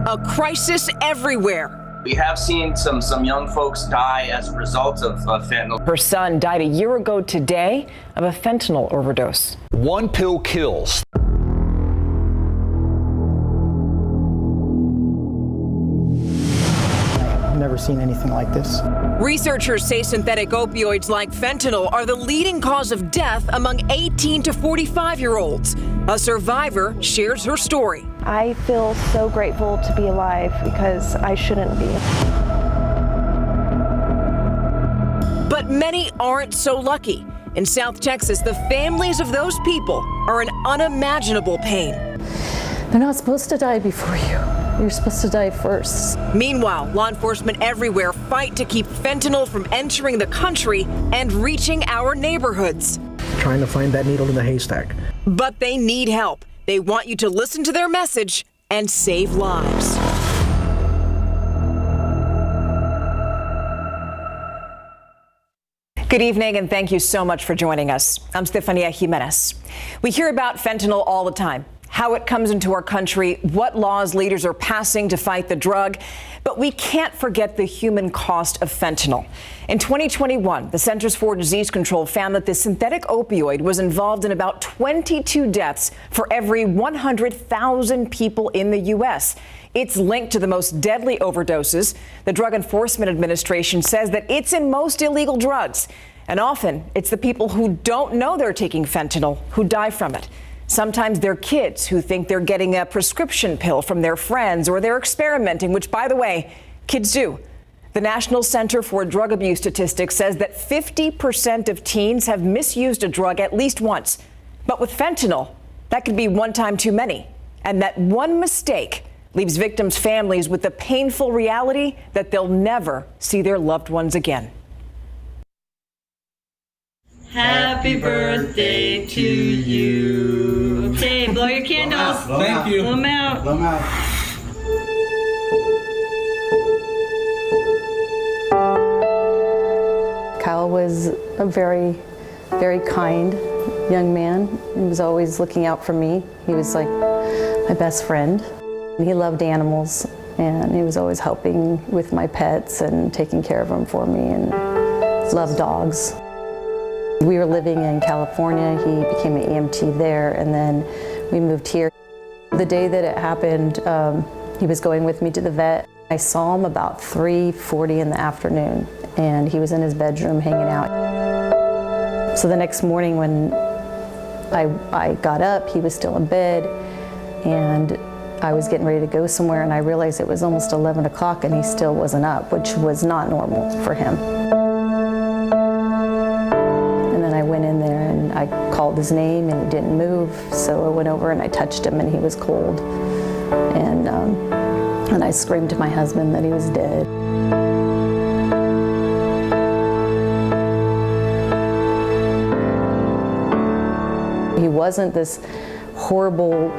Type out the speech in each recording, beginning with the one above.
A crisis everywhere. We have seen some young folks die as a result of fentanyl. Her son died a year ago today of a fentanyl overdose. One pill kills. I've never seen anything like this. Researchers say synthetic opioids like fentanyl are the leading cause of death among 18 to 45-year-olds. A survivor shares her story. I feel so grateful to be alive because I shouldn't be. But many aren't so lucky. In South Texas, the families of those people are in unimaginable pain. They're not supposed to die before you. You're supposed to die first. Meanwhile, law enforcement everywhere fight to keep fentanyl from entering the country and reaching our neighborhoods. Trying to find that needle in the haystack. But they need help. They want you to listen to their message and save lives. Good evening, and thank you so much for joining us. I'm Stefania Jimenez. We hear about fentanyl all the time, how it comes into our country, what laws leaders are passing to fight the drug, but we can't forget the human cost of fentanyl. In 2021, the Centers for Disease Control found that the synthetic opioid was involved in about 22 deaths for every 100,000 people in the U.S. It's linked to the most deadly overdoses. The Drug Enforcement Administration says that it's in most illegal drugs. And often, it's the people who don't know they're taking fentanyl who die from it. Sometimes they're kids who think they're getting a prescription pill from their friends, or they're experimenting, which, by the way, kids do. The National Center for Drug Abuse Statistics says that 50% of teens have misused a drug at least once. But with fentanyl, that could be one time too many. And that one mistake leaves victims' families with the painful reality that they'll never see their loved ones again. Happy birthday to you. Say, blow your candles. Thank you. Blow them out. Blow them out. Kyle was a very, very kind young man. He was always looking out for me. He was like my best friend. He loved animals, and he was always helping with my pets and taking care of them for me, and loved dogs. We were living in California. He became an EMT there, and then we moved here. The day that it happened, he was going with me to the vet. I saw him about 3:40 in the afternoon, and he was in his bedroom hanging out. So the next morning when I got up, he was still in bed, and I was getting ready to go somewhere, and I realized it was almost 11 o'clock and he still wasn't up, which was not normal for him. And then I went in there and I called his name and he didn't move, so I went over and I touched him and he was cold. And I screamed to my husband that he was dead. He wasn't this horrible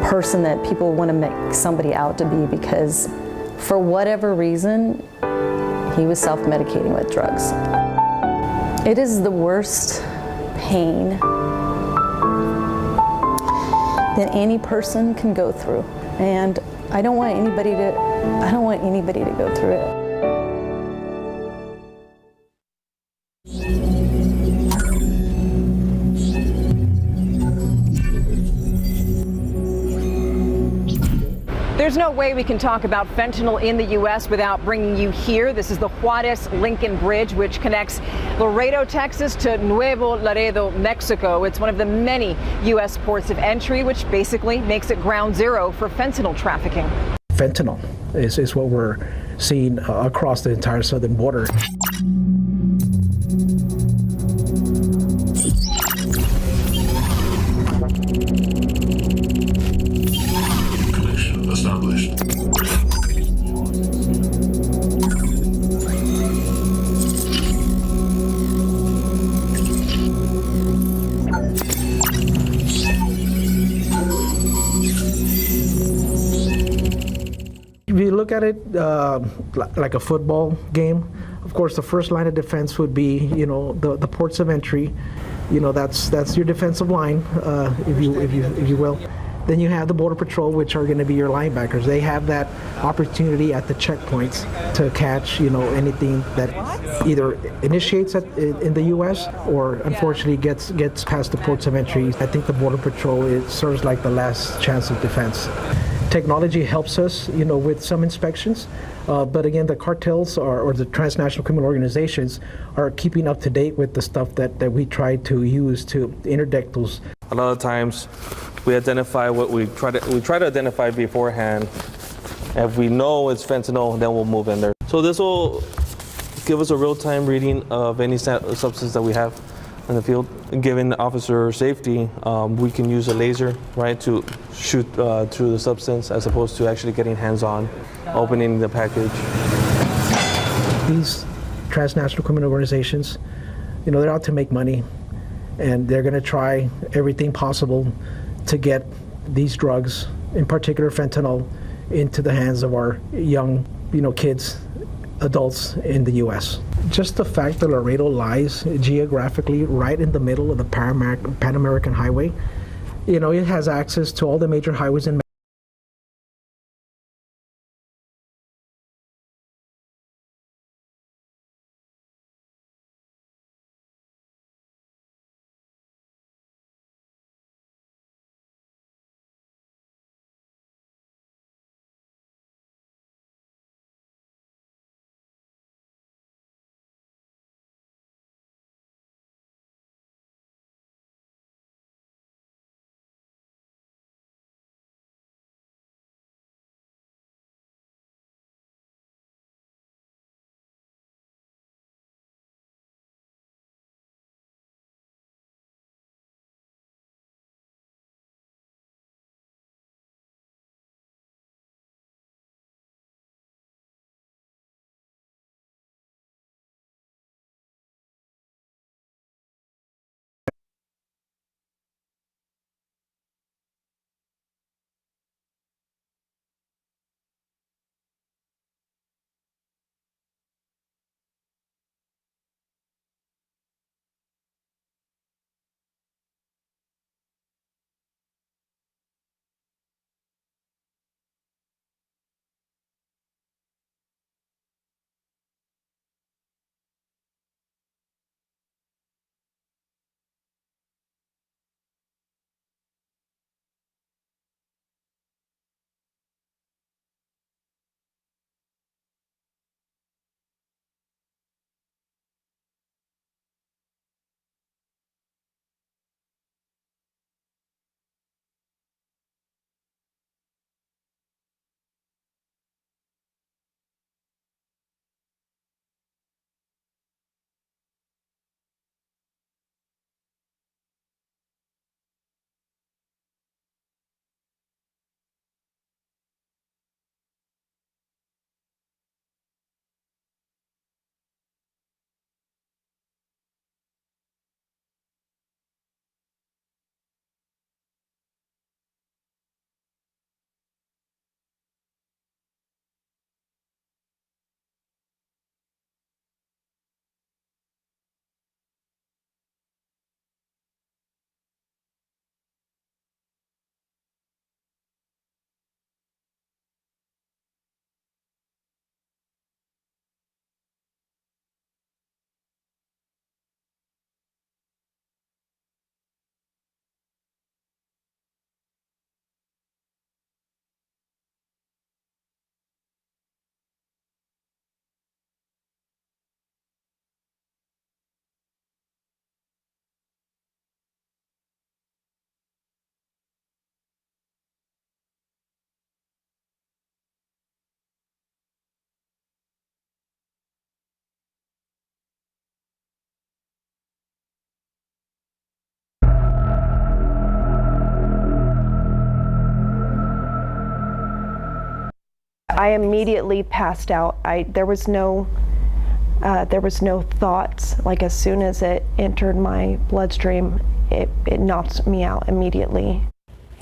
person that people want to make somebody out to be, because for whatever reason, he was self-medicating with drugs. It is the worst pain that any person can go through, and I don't want anybody to go through it. There's no way we can talk about fentanyl in the U.S. without bringing you here. This is the Juarez-Lincoln Bridge, which connects Laredo, Texas to Nuevo Laredo, Mexico. It's one of the many U.S. ports of entry, which basically makes it ground zero for fentanyl trafficking. Fentanyl is what we're seeing across the entire southern border. If you look at it like a football game, of course, the first line of defense would be, the ports of entry. That's your defensive line, if you will. Then you have the Border Patrol, which are going to be your linebackers. They have that opportunity at the checkpoints to catch, anything that either initiates in the U.S. or unfortunately gets past the ports of entry. I think the Border Patrol, it serves like the last chance of defense. Technology helps us, with some inspections, but again, the cartels or the transnational criminal organizations are keeping up to date with the stuff that we try to use to interdict those. A lot of times, we identify what we try to identify beforehand. If we know it's fentanyl, then we'll move in there. So this will give us a real-time reading of any substance that we have in the field. Given officer safety, we can use a laser, right, to shoot through the substance as opposed to actually getting hands-on, opening the package. These transnational criminal organizations, they're out to make money, and they're going to try everything possible to get these drugs, in particular fentanyl, into the hands of our young, kids, adults in the U.S. Just the fact that Laredo lies geographically right in the middle of the Pan American Highway, it has access to all the major highways in I immediately passed out. There was no thoughts. Like as soon as it entered my bloodstream, it knocked me out immediately.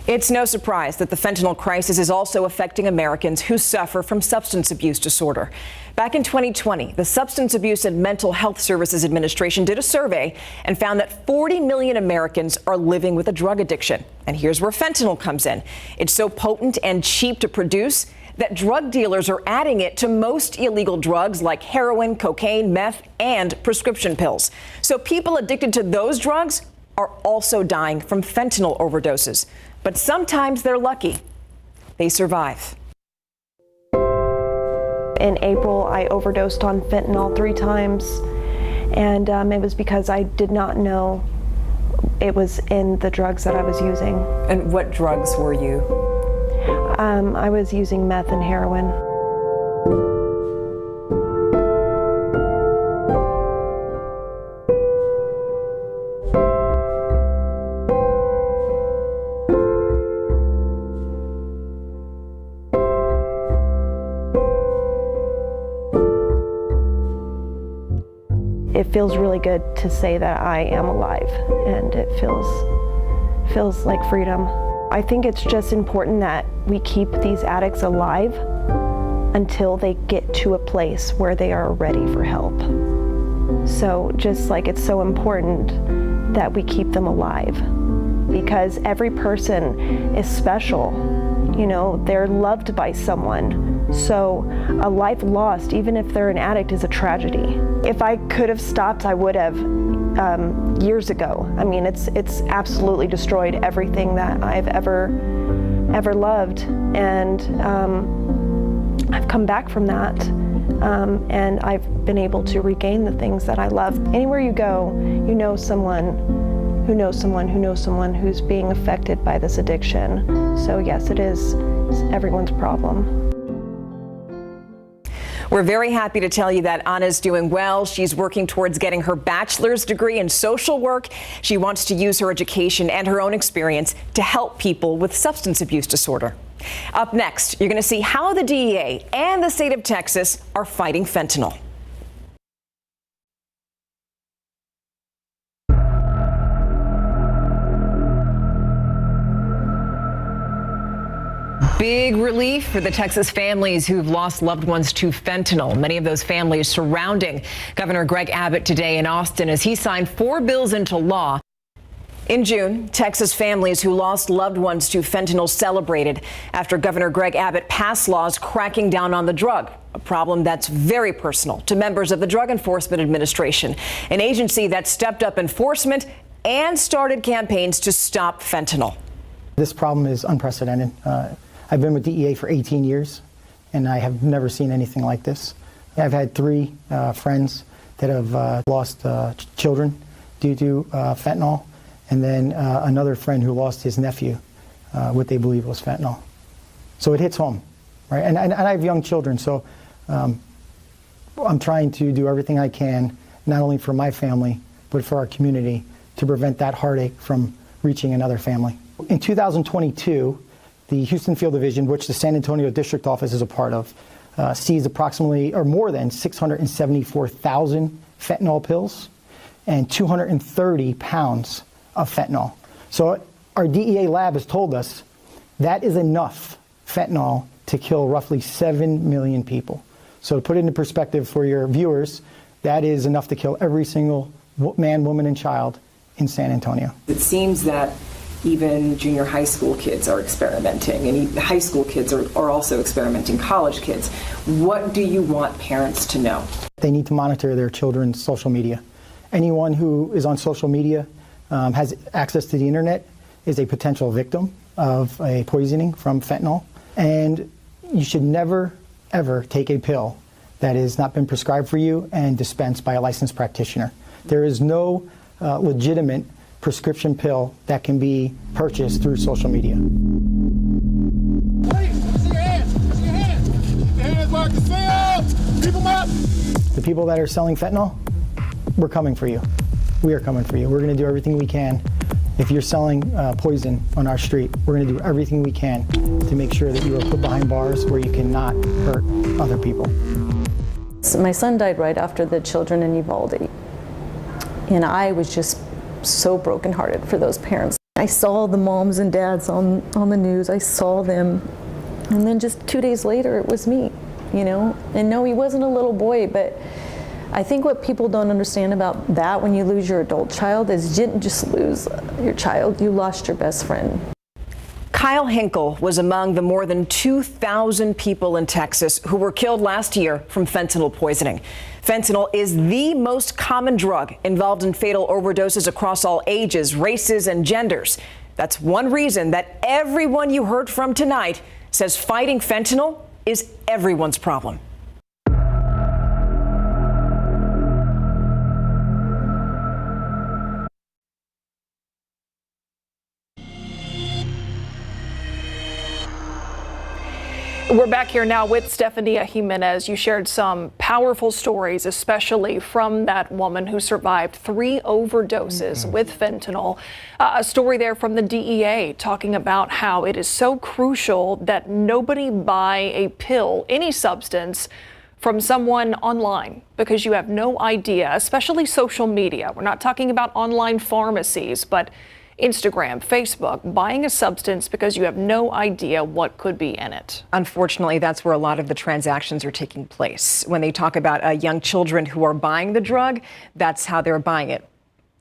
It's no surprise that the fentanyl crisis is also affecting Americans who suffer from substance abuse disorder. Back in 2020, the Substance Abuse and Mental Health Services Administration did a survey and found that 40 million Americans are living with a drug addiction. And here's where fentanyl comes in. It's so potent and cheap to produce that drug dealers are adding it to most illegal drugs like heroin, cocaine, meth, and prescription pills. So people addicted to those drugs are also dying from fentanyl overdoses. But sometimes they're lucky. They survive. In April, I overdosed on fentanyl 3 times, and it was because I did not know it was in the drugs that I was using. And what drugs were you? I was using meth and heroin. It feels really good to say that I am alive, and it feels like freedom. I think it's just important that we keep these addicts alive until they get to a place where they are ready for help. So just like it's so important that we keep them alive, because every person is special. You know, they're loved by someone. So a life lost, even if they're an addict, is a tragedy. If I could have stopped, I would have years ago. I mean, it's absolutely destroyed everything that I've ever loved, and I've come back from that, and I've been able to regain the things that I love. Anywhere you go, you know someone who knows someone who knows someone who's being affected by this addiction. So yes, it's everyone's problem. We're very happy to tell you that Anna's doing well. She's working towards getting her bachelor's degree in social work. She wants to use her education and her own experience to help people with substance abuse disorder. Up next, you're going to see how the DEA and the state of Texas are fighting fentanyl. Big relief for the Texas families who've lost loved ones to fentanyl. Many of those families surrounding Governor Greg Abbott today in Austin as he signed 4 bills into law. In June, Texas families who lost loved ones to fentanyl celebrated after Governor Greg Abbott passed laws cracking down on the drug, a problem that's very personal to members of the Drug Enforcement Administration, an agency that stepped up enforcement and started campaigns to stop fentanyl. This problem is unprecedented. I've been with DEA for 18 years, and I have never seen anything like this. I've had 3 friends that have lost children due to fentanyl, and then another friend who lost his nephew, what they believe was fentanyl. So it hits home, right? And I have young children, so I'm trying to do everything I can, not only for my family, but for our community, to prevent that heartache from reaching another family. In 2022, the Houston Field Division, which the San Antonio District Office is a part of, seized approximately, or more than 674,000 fentanyl pills and 230 pounds of fentanyl. So our DEA lab has told us that is enough fentanyl to kill roughly 7 million people. So to put it into perspective for your viewers, that is enough to kill every single man, woman, and child in San Antonio. It seems that even junior high school kids are experimenting, and high school kids are also experimenting, college kids. What do you want parents to know? They need to monitor their children's social media. Anyone who is on social media, has access to the internet, is a potential victim of a poisoning from fentanyl. And you should never, ever take a pill that has not been prescribed for you and dispensed by a licensed practitioner. There is no legitimate prescription pill that can be purchased through social media. The people that are selling fentanyl, we're coming for you. We are coming for you. We're going to do everything we can. If you're selling poison on our street, we're going to do everything we can to make sure that you are put behind bars where you cannot hurt other people. So my son died right after the children in Uvalde, and I was just so brokenhearted for those parents. I saw the moms and dads on the news. I saw them. And then just 2 days later, it was me, you know? And no, he wasn't a little boy, but I think what people don't understand about that when you lose your adult child is you didn't just lose your child, you lost your best friend. Kyle Hinkle was among the more than 2,000 people in Texas who were killed last year from fentanyl poisoning. Fentanyl is the most common drug involved in fatal overdoses across all ages, races, and genders. That's one reason that everyone you heard from tonight says fighting fentanyl is everyone's problem. We're back here now with Stefania Jimenez. You shared some powerful stories, especially from that woman who survived 3 overdoses with fentanyl. A story there from the DEA talking about how it is so crucial that nobody buy a pill, any substance, from someone online, because you have no idea, especially social media. We're not talking about online pharmacies, but Instagram, Facebook, buying a substance because you have no idea what could be in it. Unfortunately, that's where a lot of the transactions are taking place. When they talk about young children who are buying the drug, that's how they're buying it.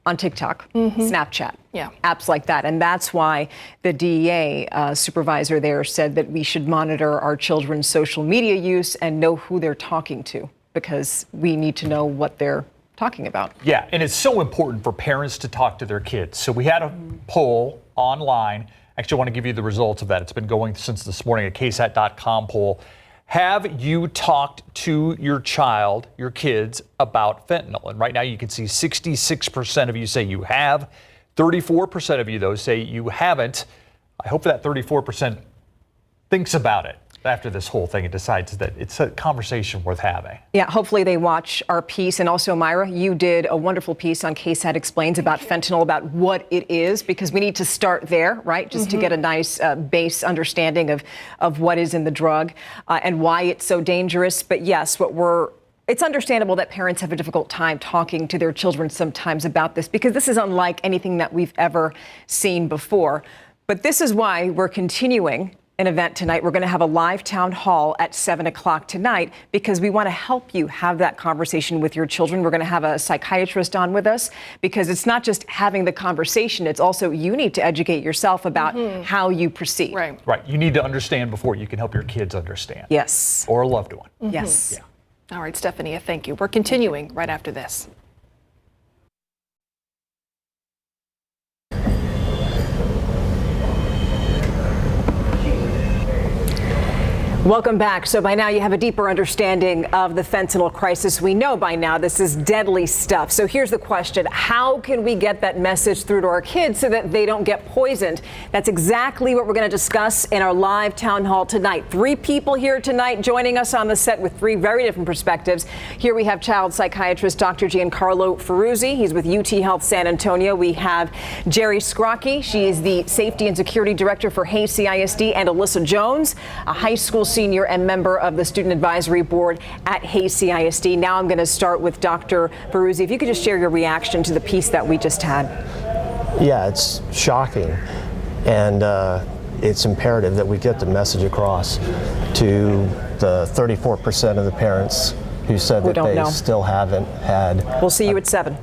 On TikTok, Snapchat, apps like that. And that's why the DEA supervisor there said that we should monitor our children's social media use and know who they're talking to, because we need to know what they're talking about. Yeah, and it's so important for parents to talk to their kids. So we had a poll online. Actually, I want to give you the results of that. It's been going since this morning, a KSAT12 poll. Have you talked to your child, your kids, about fentanyl? And right now you can see 66% of you say you have. 34% of you, though, say you haven't. I hope that 34% thinks about it after this whole thing and decides that it's a conversation worth having. Yeah, hopefully they watch our piece. And also, Myra, you did a wonderful piece on KSAT Explains about fentanyl, about what it is, because we need to start there, right? Just to get a nice base understanding of what is in the drug and why it's so dangerous. But yes, it's understandable that parents have a difficult time talking to their children sometimes about this, because this is unlike anything that we've ever seen before. But this is why we're continuing an event tonight. We're going to have a live town hall at 7 o'clock tonight, because we want to help you have that conversation with your children. We're going to have a psychiatrist on with us, because it's not just having the conversation, it's also you need to educate yourself about how you proceed. Right. You need to understand before you can help your kids understand. Yes. Or a loved one. Yes. All right, Stefania, thank you. We're continuing right after this. Welcome back. So by now you have a deeper understanding of the fentanyl crisis. We know by now this is deadly stuff. So here's the question. How can we get that message through to our kids so that they don't get poisoned? That's exactly what we're going to discuss in our live town hall tonight. 3 people here tonight joining us on the set with 3 very different perspectives. Here we have child psychiatrist Dr. Giancarlo Ferruzzi. He's with UT Health San Antonio. We have Jerry Scrocky. She is the Safety and Security Director for HCISD, and Alyssa Jones, a high school senior and member of the Student Advisory Board at HCISD. Now I'm going to start with Dr. Ferruzzi. If you could just share your reaction to the piece that we just had. Yeah, it's shocking, and it's imperative that we get the message across to the 34% of the parents who said that they still haven't had. We'll see you at 7.